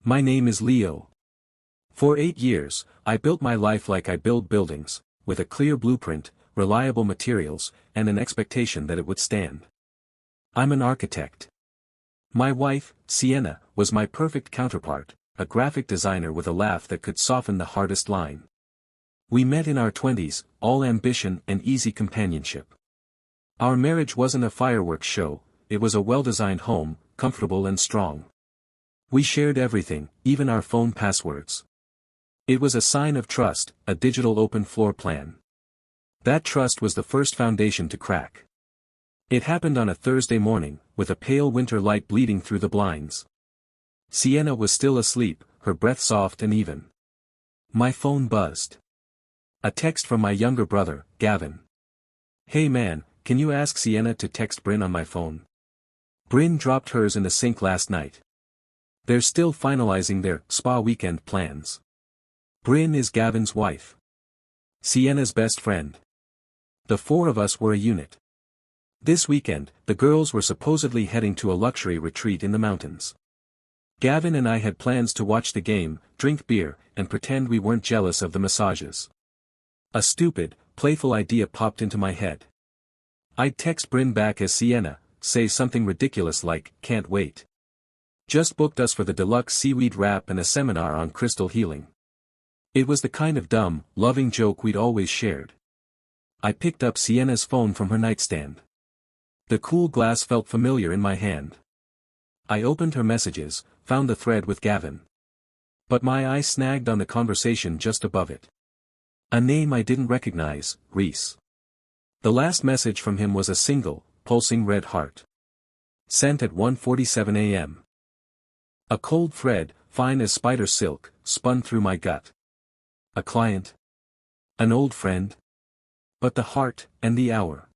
My name is Leo. For 8 years, I built my life like I build buildings, with a clear blueprint, reliable materials, and an expectation that it would stand. I'm an architect. My wife, Sienna, was my perfect counterpart, a graphic designer with a laugh that could soften the hardest line. We met in our 20s, all ambition and easy companionship. Our marriage wasn't a fireworks show, it was a well-designed home, comfortable and strong. We shared everything, even our phone passwords. It was a sign of trust, a digital open floor plan. That trust was the first foundation to crack. It happened on a Thursday morning, with a pale winter light bleeding through the blinds. Sienna was still asleep, her breath soft and even. My phone buzzed. A text from my younger brother, Gavin. "Hey man, can you ask Sienna to text Bryn on my phone? Bryn dropped hers in the sink last night. They're still finalizing their spa weekend plans. Bryn is Gavin's wife. Sienna's best friend. The four of us were a unit. This weekend, the girls were supposedly heading to a luxury retreat in the mountains. Gavin and I had plans to watch the game, drink beer, and pretend we weren't jealous of the massages. A stupid, playful idea popped into my head. I'd text Bryn back as Sienna, say something ridiculous like, "Can't wait. Just booked us for the deluxe seaweed wrap and a seminar on crystal healing." It was the kind of dumb, loving joke we'd always shared. I picked up Sienna's phone from her nightstand. The cool glass felt familiar in my hand. I opened her messages, found the thread with Gavin. But my eye snagged on the conversation just above it. A name I didn't recognize, Rhys. The last message from him was a single, pulsing red heart. Sent at 1:47 a.m. A cold thread, fine as spider silk, spun through my gut. A client? An old friend? But the heart, and the hour.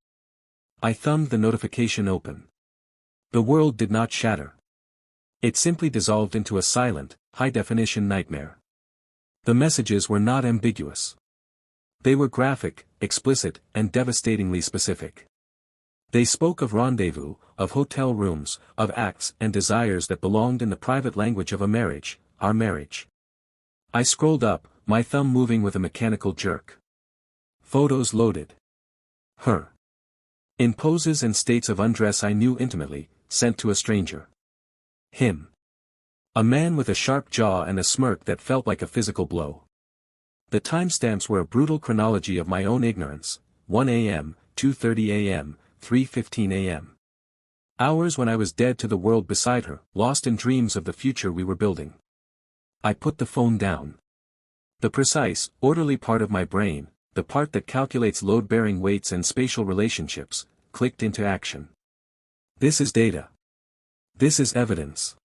I thumbed the notification open. The world did not shatter. It simply dissolved into a silent, high-definition nightmare. The messages were not ambiguous. They were graphic, explicit, and devastatingly specific. They spoke of rendezvous, of hotel rooms, of acts and desires that belonged in the private language of a marriage, our marriage. I scrolled up, my thumb moving with a mechanical jerk. Photos loaded. Her. In poses and states of undress I knew intimately, sent to a stranger. Him. A man with a sharp jaw and a smirk that felt like a physical blow. The timestamps were a brutal chronology of my own ignorance, 1 a.m., 2:30 a.m., 3:15 a.m. Hours when I was dead to the world beside her, lost in dreams of the future we were building. I put the phone down. The precise, orderly part of my brain, the part that calculates load-bearing weights and spatial relationships, clicked into action. This is data. This is evidence.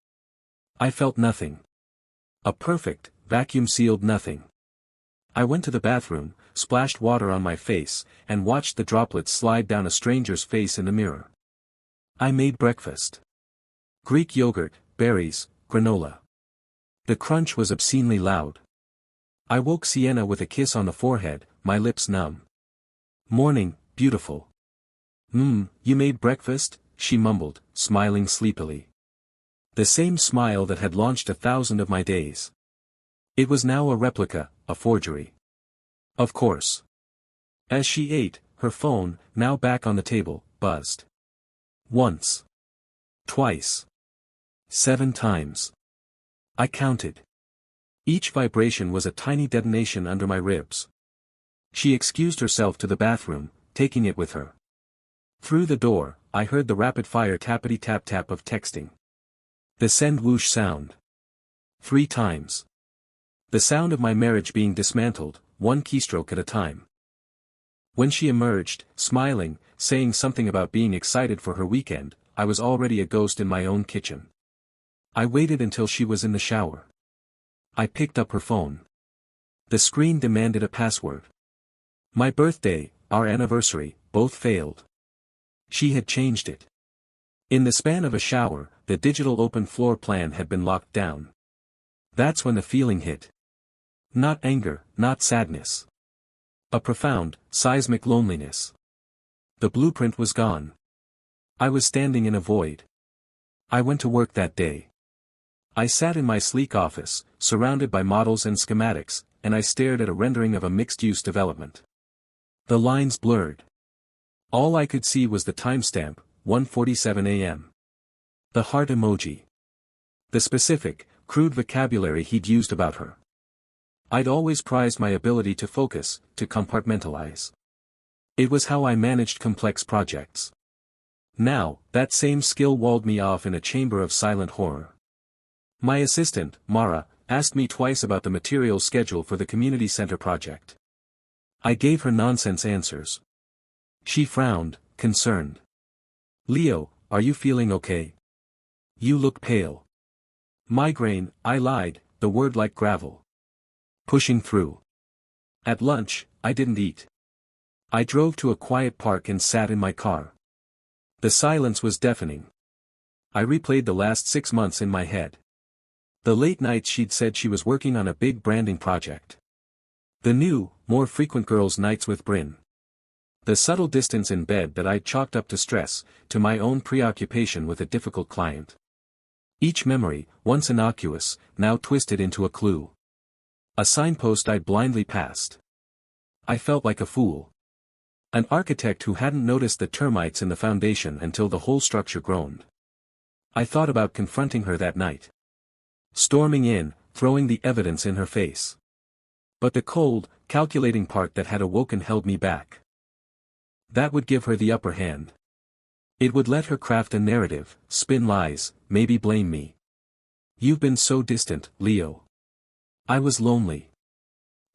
I felt nothing. A perfect, vacuum-sealed nothing. I went to the bathroom, splashed water on my face, and watched the droplets slide down a stranger's face in the mirror. I made breakfast. Greek yogurt, berries, granola. The crunch was obscenely loud. I woke Sienna with a kiss on the forehead, my lips numb. "Morning, beautiful." You made breakfast?" she mumbled, smiling sleepily. The same smile that had launched 1,000 of my days. It was now a replica, a forgery. Of course. As she ate, her phone, now back on the table, buzzed. Once. Twice. 7 times. I counted. Each vibration was a tiny detonation under my ribs. She excused herself to the bathroom, taking it with her. Through the door, I heard the rapid-fire tappity-tap-tap of texting. The send whoosh sound. 3 times. The sound of my marriage being dismantled, one keystroke at a time. When she emerged, smiling, saying something about being excited for her weekend, I was already a ghost in my own kitchen. I waited until she was in the shower. I picked up her phone. The screen demanded a password. My birthday, our anniversary, both failed. She had changed it. In the span of a shower, the digital open floor plan had been locked down. That's when the feeling hit. Not anger, not sadness. A profound, seismic loneliness. The blueprint was gone. I was standing in a void. I went to work that day. I sat in my sleek office, surrounded by models and schematics, and I stared at a rendering of a mixed-use development. The lines blurred. All I could see was the timestamp, 1:47 a.m. The heart emoji. The specific, crude vocabulary he'd used about her. I'd always prized my ability to focus, to compartmentalize. It was how I managed complex projects. Now, that same skill walled me off in a chamber of silent horror. My assistant, Mara, asked me twice about the materials schedule for the community center project. I gave her nonsense answers. She frowned, concerned. "Leo, are you feeling okay? You look pale." "Migraine," I lied, the word like gravel. "Pushing through." At lunch, I didn't eat. I drove to a quiet park and sat in my car. The silence was deafening. I replayed the last 6 months in my head. The late nights she'd said she was working on a big branding project. The new, more frequent girls' nights with Bryn. The subtle distance in bed that I'd chalked up to stress, to my own preoccupation with a difficult client. Each memory, once innocuous, now twisted into a clue. A signpost I'd blindly passed. I felt like a fool. An architect who hadn't noticed the termites in the foundation until the whole structure groaned. I thought about confronting her that night. Storming in, throwing the evidence in her face. But the cold, calculating part that had awoken held me back. That would give her the upper hand. It would let her craft a narrative, spin lies, maybe blame me. "You've been so distant, Leo." I was lonely.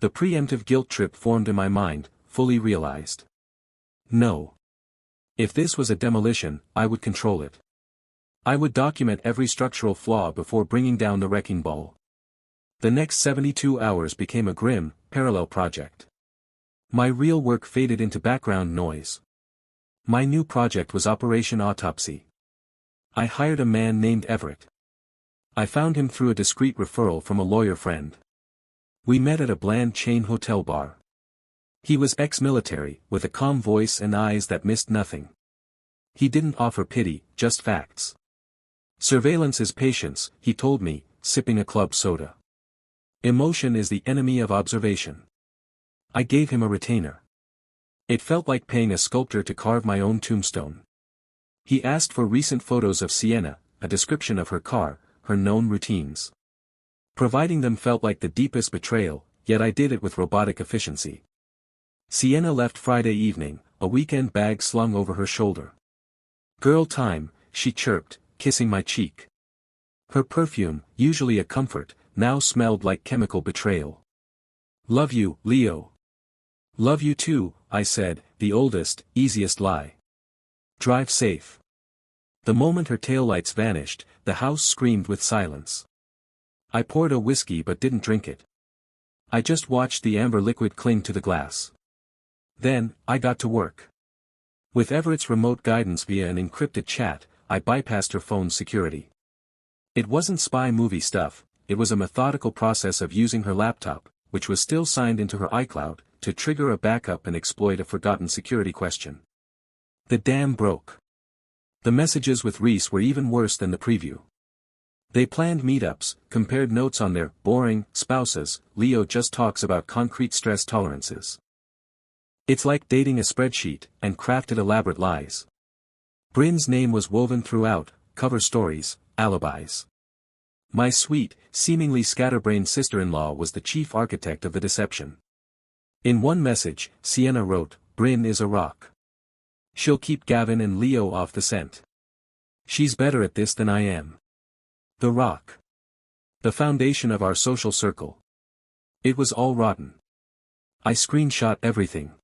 The preemptive guilt trip formed in my mind, fully realized. No. If this was a demolition, I would control it. I would document every structural flaw before bringing down the wrecking ball. The next 72 hours became a grim, parallel project. My real work faded into background noise. My new project was Operation Autopsy. I hired a man named Everett. I found him through a discreet referral from a lawyer friend. We met at a bland chain hotel bar. He was ex-military, with a calm voice and eyes that missed nothing. He didn't offer pity, just facts. "Surveillance is patience," he told me, sipping a club soda. "Emotion is the enemy of observation." I gave him a retainer. It felt like paying a sculptor to carve my own tombstone. He asked for recent photos of Sienna, a description of her car, her known routines. Providing them felt like the deepest betrayal, yet I did it with robotic efficiency. Sienna left Friday evening, a weekend bag slung over her shoulder. "Girl time," she chirped, kissing my cheek. Her perfume, usually a comfort, now smelled like chemical betrayal. "Love you, Leo." "Love you too," I said, the oldest, easiest lie. "Drive safe." The moment her taillights vanished, the house screamed with silence. I poured a whiskey but didn't drink it. I just watched the amber liquid cling to the glass. Then, I got to work. With Everett's remote guidance via an encrypted chat, I bypassed her phone's security. It wasn't spy movie stuff, it was a methodical process of using her laptop, which was still signed into her iCloud, to trigger a backup and exploit a forgotten security question. The dam broke. The messages with Rhys were even worse than the preview. They planned meetups, compared notes on their boring spouses. Leo just talks about concrete stress tolerances. It's like dating a spreadsheet, and crafted elaborate lies. Bryn's name was woven throughout, cover stories, alibis. My sweet, seemingly scatterbrained sister-in-law was the chief architect of the deception. In one message, Sienna wrote, "Bryn is a rock. She'll keep Gavin and Leo off the scent. She's better at this than I am." The rock. The foundation of our social circle. It was all rotten. I screenshot everything.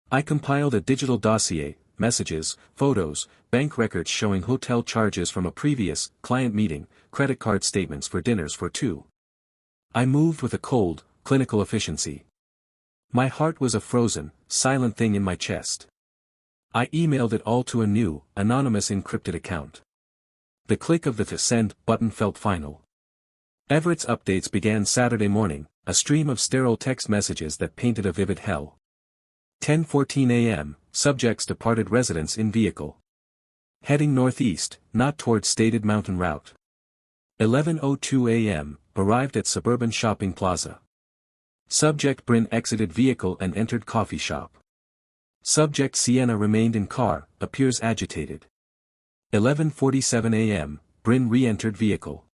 I compiled a digital dossier, messages, photos, bank records showing hotel charges from a previous client meeting, credit card statements for dinners for two. I moved with a cold, clinical efficiency. My heart was a frozen, silent thing in my chest. I emailed it all to a new, anonymous encrypted account. The click of the send button felt final. Everett's updates began Saturday morning, a stream of sterile text messages that painted a vivid hell. 10:14 a.m., subjects departed residence in vehicle. Heading northeast, not towards stated mountain route. 11:02 a.m., arrived at suburban shopping plaza. Subject Bryn exited vehicle and entered coffee shop. Subject Sienna remained in car, appears agitated. 11:47 a.m., Bryn re-entered vehicle.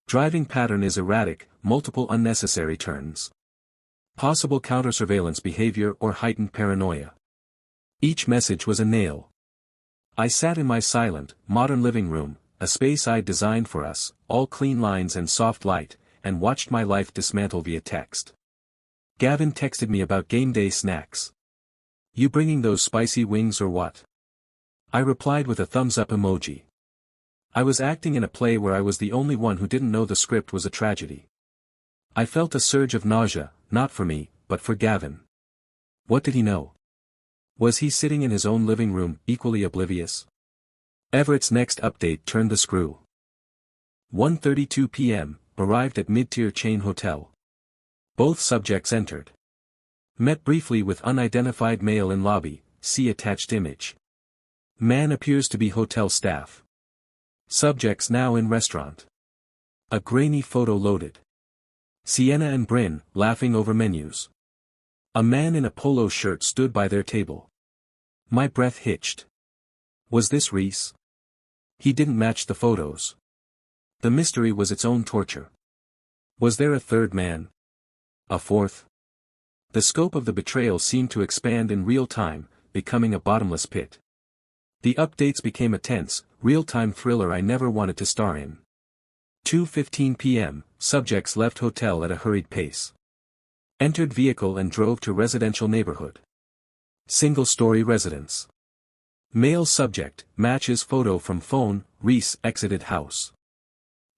Driving pattern is erratic, multiple unnecessary turns. Possible counter-surveillance behavior or heightened paranoia. Each message was a nail. I sat in my silent, modern living room, a space I'd designed for us, all clean lines and soft light, and watched my life dismantle via text. Gavin texted me about game day snacks. "You bringing those spicy wings or what?" I replied with a thumbs-up emoji. I was acting in a play where I was the only one who didn't know the script was a tragedy. I felt a surge of nausea, not for me, but for Gavin. What did he know? Was he sitting in his own living room, equally oblivious? Everett's next update turned the screw. 1:32 p.m., arrived at mid-tier chain hotel. Both subjects entered. Met briefly with unidentified male in lobby, see attached image. Man appears to be hotel staff. Subjects now in restaurant. A grainy photo loaded. Sienna and Bryn, laughing over menus. A man in a polo shirt stood by their table. My breath hitched. Was this Rhys? He didn't match the photos. The mystery was its own torture. Was there a third man? A fourth? The scope of the betrayal seemed to expand in real time, becoming a bottomless pit. The updates became a tense, real-time thriller I never wanted to star in. 2:15 p.m., subjects left hotel at a hurried pace. Entered vehicle and drove to residential neighborhood. Single-story residence. Male subject, matches photo from phone, Rhys exited house.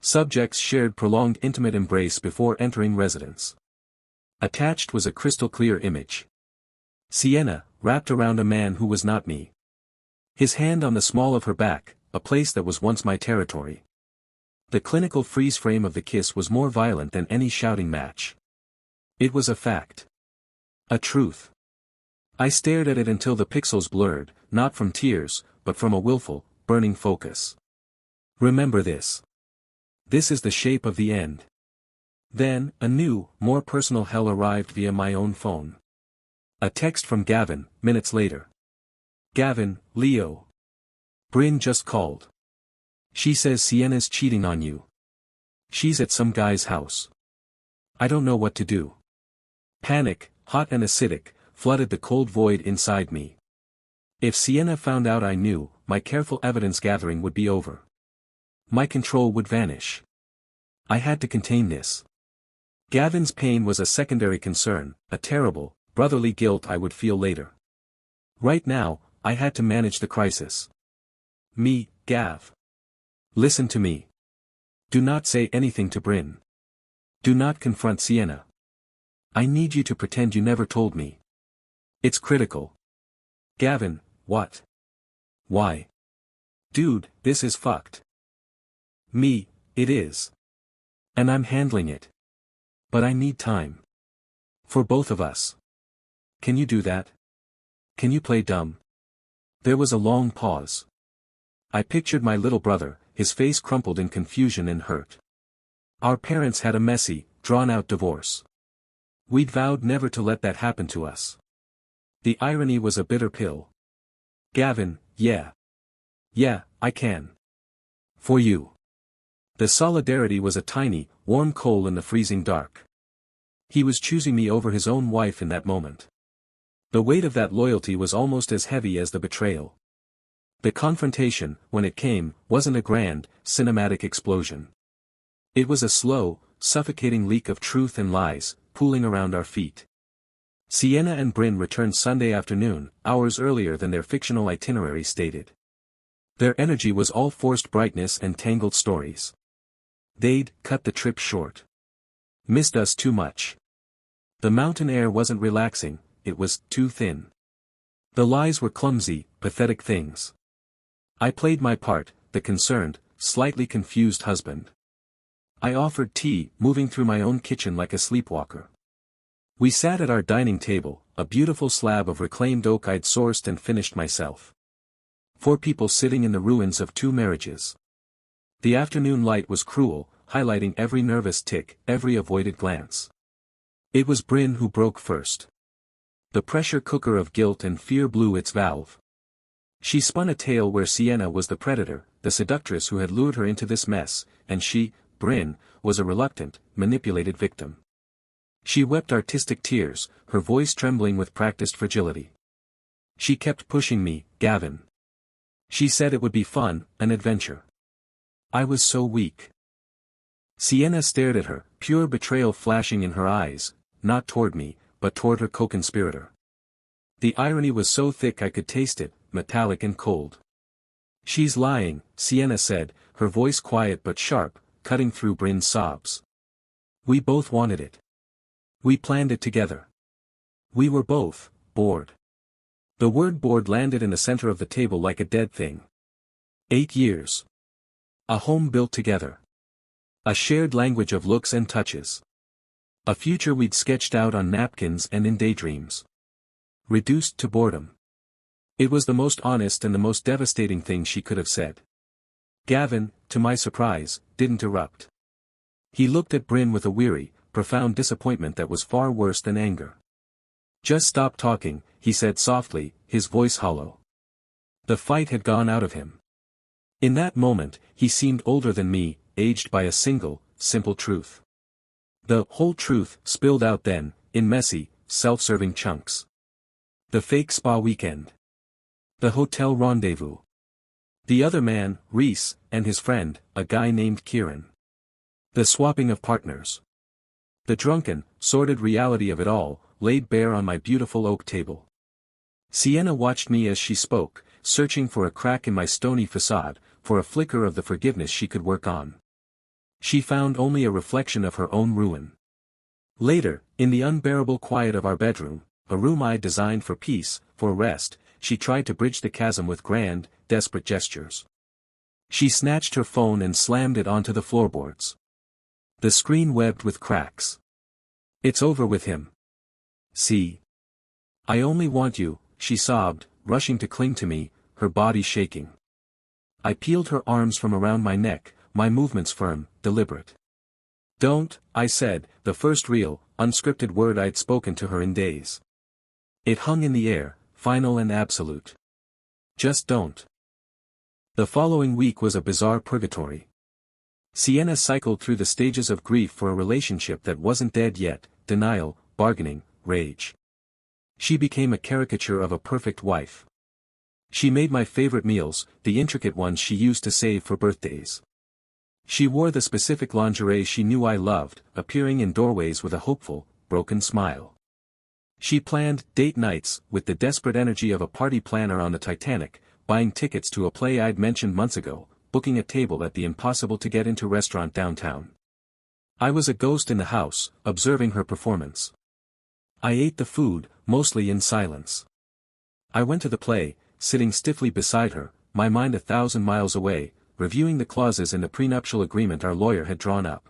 Subjects shared prolonged intimate embrace before entering residence. Attached was a crystal-clear image. Sienna, wrapped around a man who was not me. His hand on the small of her back, a place that was once my territory. The clinical freeze frame of the kiss was more violent than any shouting match. It was a fact. A truth. I stared at it until the pixels blurred, not from tears, but from a willful, burning focus. Remember this. This is the shape of the end. Then, a new, more personal hell arrived via my own phone. A text from Gavin, minutes later. Gavin, Leo. Bryn just called. She says Sienna's cheating on you. She's at some guy's house. I don't know what to do. Panic, hot and acidic, flooded the cold void inside me. If Sienna found out I knew, my careful evidence gathering would be over. My control would vanish. I had to contain this. Gavin's pain was a secondary concern, a terrible, brotherly guilt I would feel later. Right now, I had to manage the crisis. Me, Gav. Listen to me. Do not say anything to Bryn. Do not confront Sienna. I need you to pretend you never told me. It's critical. Gavin, what? Why? Dude, this is fucked. Me, it is. And I'm handling it. But I need time. For both of us. Can you do that? Can you play dumb? There was a long pause. I pictured my little brother, his face crumpled in confusion and hurt. Our parents had a messy, drawn-out divorce. We'd vowed never to let that happen to us. The irony was a bitter pill. Gavin, yeah. Yeah, I can. For you. The solidarity was a tiny, warm coal in the freezing dark. He was choosing me over his own wife in that moment. The weight of that loyalty was almost as heavy as the betrayal. The confrontation, when it came, wasn't a grand, cinematic explosion. It was a slow, suffocating leak of truth and lies, pooling around our feet. Sienna and Bryn returned Sunday afternoon, hours earlier than their fictional itinerary stated. Their energy was all forced brightness and tangled stories. They'd cut the trip short. Missed us too much. The mountain air wasn't relaxing, it was too thin. The lies were clumsy, pathetic things. I played my part, the concerned, slightly confused husband. I offered tea, moving through my own kitchen like a sleepwalker. We sat at our dining table, a beautiful slab of reclaimed oak I'd sourced and finished myself. 4 people sitting in the ruins of 2 marriages. The afternoon light was cruel, highlighting every nervous tick, every avoided glance. It was Bryn who broke first. The pressure cooker of guilt and fear blew its valve. She spun a tale where Sienna was the predator, the seductress who had lured her into this mess, and she, Bryn, was a reluctant, manipulated victim. She wept artistic tears, her voice trembling with practiced fragility. She kept pushing me, Gavin. She said it would be fun, an adventure. I was so weak. Sienna stared at her, pure betrayal flashing in her eyes, not toward me, but toward her co-conspirator. The irony was so thick I could taste it, metallic and cold. She's lying, Sienna said, her voice quiet but sharp, cutting through Bryn's sobs. We both wanted it. We planned it together. We were both bored. The word bored landed in the center of the table like a dead thing. 8 years. A home built together. A shared language of looks and touches. A future we'd sketched out on napkins and in daydreams. Reduced to boredom. It was the most honest and the most devastating thing she could have said. Gavin, to my surprise, didn't erupt. He looked at Bryn with a weary, profound disappointment that was far worse than anger. Just stop talking, he said softly, his voice hollow. The fight had gone out of him. In that moment, he seemed older than me, aged by a single, simple truth. The whole truth spilled out then, in messy, self-serving chunks. The fake spa weekend. The hotel rendezvous. The other man, Rhys, and his friend, a guy named Kieran. The swapping of partners. The drunken, sordid reality of it all, laid bare on my beautiful oak table. Sienna watched me as she spoke, searching for a crack in my stony facade, for a flicker of the forgiveness she could work on. She found only a reflection of her own ruin. Later, in the unbearable quiet of our bedroom, a room I designed for peace, for rest, she tried to bridge the chasm with grand, desperate gestures. She snatched her phone and slammed it onto the floorboards. The screen webbed with cracks. It's over with him. See. I only want you, she sobbed, rushing to cling to me, her body shaking. I peeled her arms from around my neck, my movements firm, deliberate. Don't, I said, the first real, unscripted word I'd spoken to her in days. It hung in the air, final and absolute. Just don't. The following week was a bizarre purgatory. Sienna cycled through the stages of grief for a relationship that wasn't dead yet, denial, bargaining, rage. She became a caricature of a perfect wife. She made my favorite meals, the intricate ones she used to save for birthdays. She wore the specific lingerie she knew I loved, appearing in doorways with a hopeful, broken smile. She planned date nights with the desperate energy of a party planner on the Titanic, buying tickets to a play I'd mentioned months ago, booking a table at the impossible-to-get-into restaurant downtown. I was a ghost in the house, observing her performance. I ate the food, mostly in silence. I went to the play, sitting stiffly beside her, my mind 1,000 miles away, reviewing the clauses in the prenuptial agreement our lawyer had drawn up.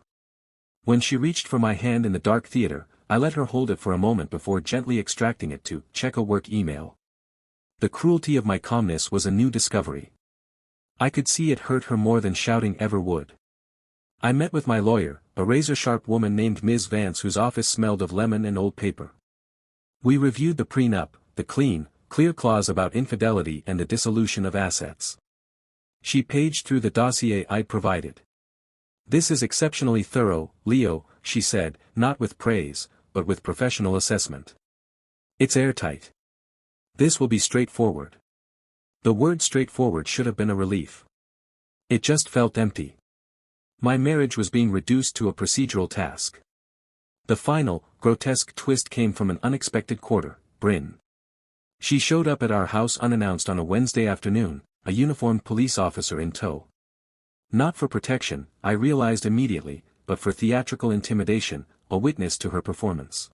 When she reached for my hand in the dark theater, I let her hold it for a moment before gently extracting it to check a work email. The cruelty of my calmness was a new discovery. I could see it hurt her more than shouting ever would. I met with my lawyer, a razor-sharp woman named Ms. Vance whose office smelled of lemon and old paper. We reviewed the prenup, the clear clause about infidelity and the dissolution of assets. She paged through the dossier I'd provided. This is exceptionally thorough, Leo, she said, not with praise, but with professional assessment. It's airtight. This will be straightforward. The word straightforward should have been a relief. It just felt empty. My marriage was being reduced to a procedural task. The final, grotesque twist came from an unexpected quarter, Bryn. She showed up at our house unannounced on a Wednesday afternoon, a uniformed police officer in tow. Not for protection, I realized immediately, but for theatrical intimidation, a witness to her performance.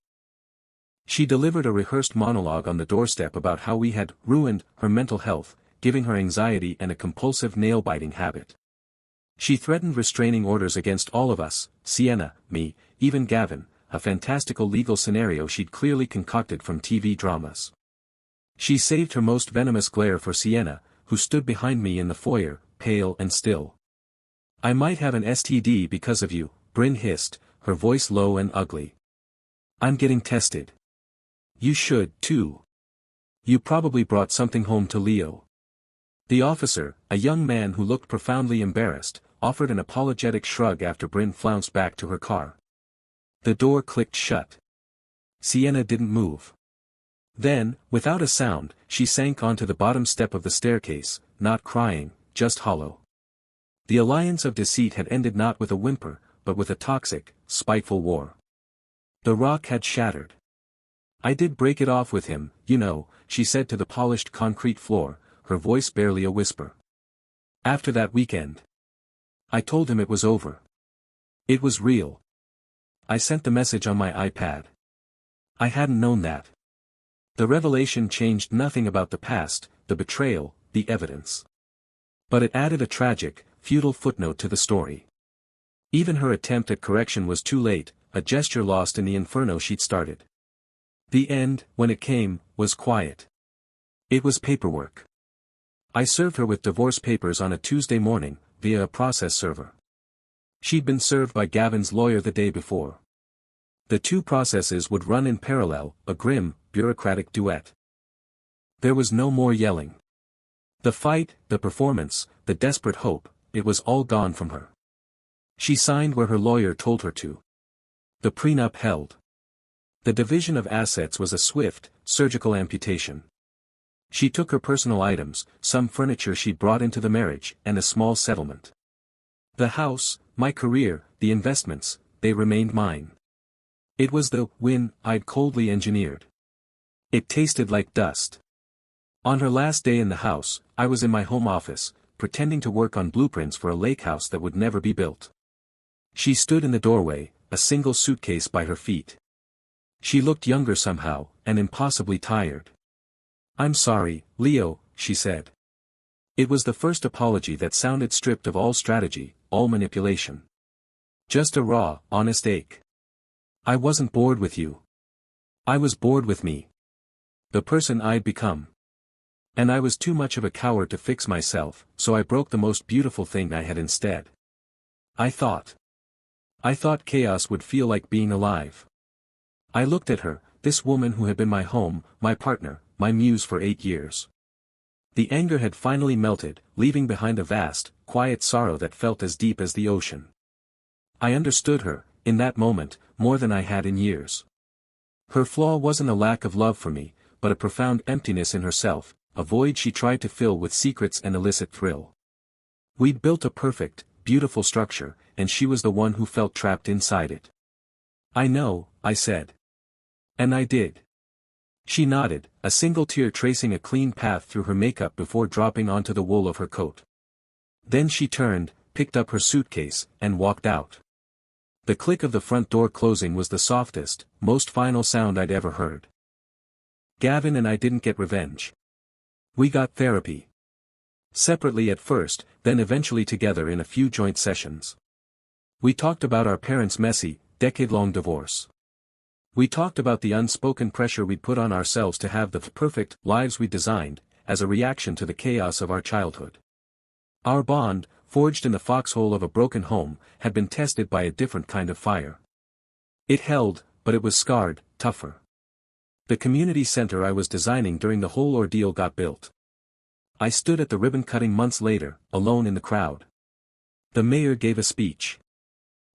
She delivered a rehearsed monologue on the doorstep about how we had ruined her mental health, giving her anxiety and a compulsive nail-biting habit. She threatened restraining orders against all of us, Sienna, me, even Gavin, a fantastical legal scenario she'd clearly concocted from TV dramas. She saved her most venomous glare for Sienna, who stood behind me in the foyer, pale and still. I might have an STD because of you, Bryn hissed, her voice low and ugly. I'm getting tested. You should, too. You probably brought something home to Leo. The officer, a young man who looked profoundly embarrassed, offered an apologetic shrug after Bryn flounced back to her car. The door clicked shut. Sienna didn't move. Then, without a sound, she sank onto the bottom step of the staircase, not crying, just hollow. The alliance of deceit had ended not with a whimper, but with a toxic, spiteful war. The rock had shattered. I did break it off with him, you know, she said to the polished concrete floor, her voice barely a whisper. After that weekend. I told him it was over. It was real. I sent the message on my iPad. I hadn't known that. The revelation changed nothing about the past, the betrayal, the evidence. But it added a tragic, futile footnote to the story. Even her attempt at correction was too late, a gesture lost in the inferno she'd started. The end, when it came, was quiet. It was paperwork. I served her with divorce papers on a Tuesday morning, via a process server. She'd been served by Gavin's lawyer the day before. The two processes would run in parallel, a grim, bureaucratic duet. There was no more yelling. The fight, the performance, the desperate hope, it was all gone from her. She signed where her lawyer told her to. The prenup held. The division of assets was a swift, surgical amputation. She took her personal items, some furniture she'd brought into the marriage, and a small settlement. The house, my career, the investments, they remained mine. It was the win I'd coldly engineered. It tasted like dust. On her last day in the house, I was in my home office, pretending to work on blueprints for a lake house that would never be built. She stood in the doorway, a single suitcase by her feet. She looked younger somehow, and impossibly tired. I'm sorry, Leo, she said. It was the first apology that sounded stripped of all strategy, all manipulation. Just a raw, honest ache. I wasn't bored with you. I was bored with me. The person I'd become. And I was too much of a coward to fix myself, so I broke the most beautiful thing I had instead. I thought chaos would feel like being alive. I looked at her, this woman who had been my home, my partner, my muse for 8 years. The anger had finally melted, leaving behind a vast, quiet sorrow that felt as deep as the ocean. I understood her, in that moment, more than I had in years. Her flaw wasn't a lack of love for me, but a profound emptiness in herself, a void she tried to fill with secrets and illicit thrill. We'd built a perfect, beautiful structure, and she was the one who felt trapped inside it. I know, I said. And I did. She nodded, a single tear tracing a clean path through her makeup before dropping onto the wool of her coat. Then she turned, picked up her suitcase, and walked out. The click of the front door closing was the softest, most final sound I'd ever heard. Gavin and I didn't get revenge. We got therapy. Separately at first, then eventually together in a few joint sessions. We talked about our parents' messy, decade-long divorce. We talked about the unspoken pressure we'd put on ourselves to have the perfect lives we designed, as a reaction to the chaos of our childhood. Our bond, forged in the foxhole of a broken home, had been tested by a different kind of fire. It held, but it was scarred, tougher. The community center I was designing during the whole ordeal got built. I stood at the ribbon-cutting months later, alone in the crowd. The mayor gave a speech.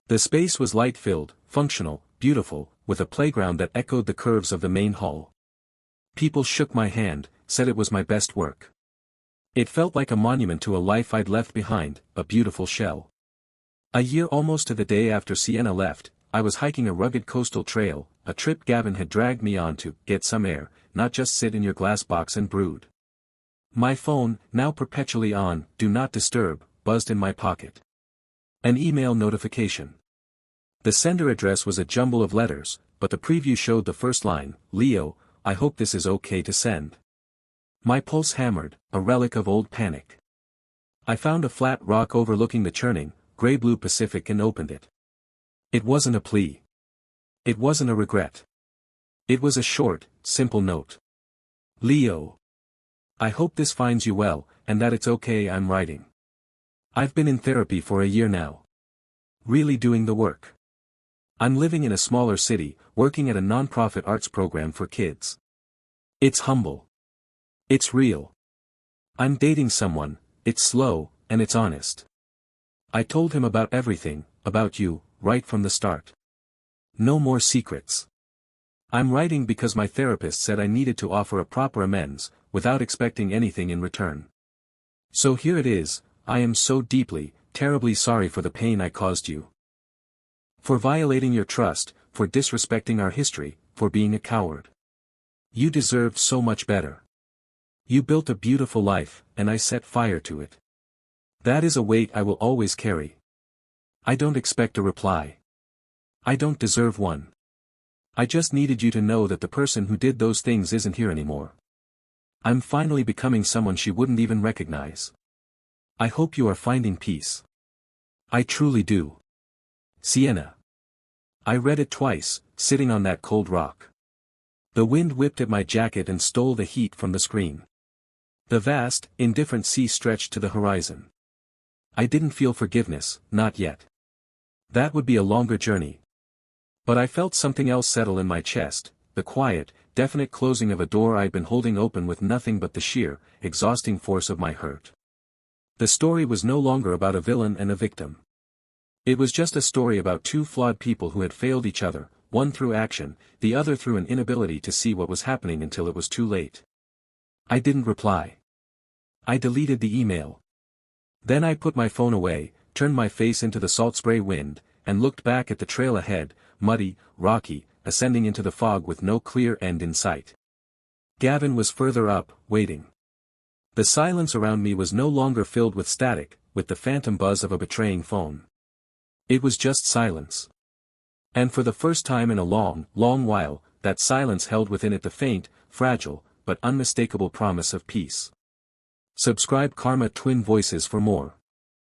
The space was light-filled, functional, beautiful, with a playground that echoed the curves of the main hall. People shook my hand, said it was my best work. It felt like a monument to a life I'd left behind, a beautiful shell. A year almost to the day after Sienna left, I was hiking a rugged coastal trail, a trip Gavin had dragged me on to get some air, not just sit in your glass box and brood. My phone, now perpetually on, do not disturb, buzzed in my pocket. An email notification. The sender address was a jumble of letters, but the preview showed the first line, Leo, I hope this is okay to send. My pulse hammered, a relic of old panic. I found a flat rock overlooking the churning, gray-blue Pacific and opened it. It wasn't a plea. It wasn't a regret. It was a short, simple note. Leo. I hope this finds you well, and that it's okay I'm writing. I've been in therapy for a year now. Really doing the work. I'm living in a smaller city, working at a non-profit arts program for kids. It's humble. It's real. I'm dating someone, it's slow, and it's honest. I told him about everything, about you, right from the start. No more secrets. I'm writing because my therapist said I needed to offer a proper amends, without expecting anything in return. So here it is, I am so deeply, terribly sorry for the pain I caused you. For violating your trust, for disrespecting our history, for being a coward. You deserved so much better. You built a beautiful life, and I set fire to it. That is a weight I will always carry. I don't expect a reply. I don't deserve one. I just needed you to know that the person who did those things isn't here anymore. I'm finally becoming someone she wouldn't even recognize. I hope you are finding peace. I truly do. Sienna. I read it twice, sitting on that cold rock. The wind whipped at my jacket and stole the heat from the screen. The vast, indifferent sea stretched to the horizon. I didn't feel forgiveness, not yet. That would be a longer journey. But I felt something else settle in my chest, the quiet, definite closing of a door I'd been holding open with nothing but the sheer, exhausting force of my hurt. The story was no longer about a villain and a victim. It was just a story about two flawed people who had failed each other, one through action, the other through an inability to see what was happening until it was too late. I didn't reply. I deleted the email. Then I put my phone away, turned my face into the salt spray wind, and looked back at the trail ahead, muddy, rocky, ascending into the fog with no clear end in sight. Gavin was further up, waiting. The silence around me was no longer filled with static, with the phantom buzz of a betraying phone. It was just silence. And for the first time in a long, long while, that silence held within it the faint, fragile, but unmistakable promise of peace. Subscribe Karma Twin Voices for more.